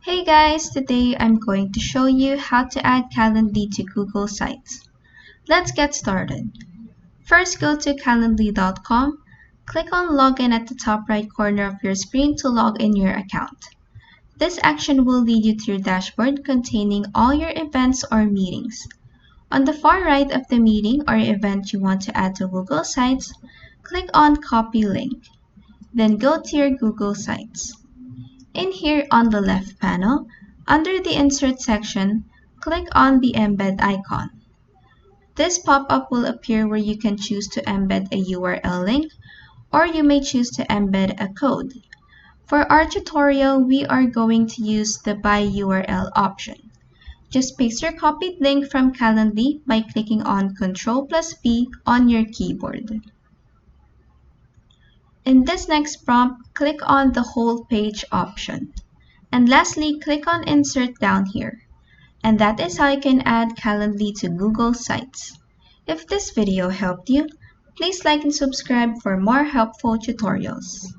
Hey guys, today I'm going to show you how to add Calendly to Google Sites. Let's get started. First, go to calendly.com. Click on Login at the top right corner of your screen to log in your account. This action will lead you to your dashboard containing all your events or meetings. On the far right of the meeting or event you want to add to Google Sites, click on Copy Link. Then go to your Google Sites. In here on the left panel, under the Insert section, click on the Embed icon. This pop-up will appear where you can choose to embed a URL link, or you may choose to embed a code. For our tutorial, we are going to use the By URL option. Just paste your copied link from Calendly by clicking on Ctrl+V on your keyboard. In this next prompt, click on the Whole Page option. And lastly, click on Insert down here. And that is how you can add Calendly to Google Sites. If this video helped you, please like and subscribe for more helpful tutorials.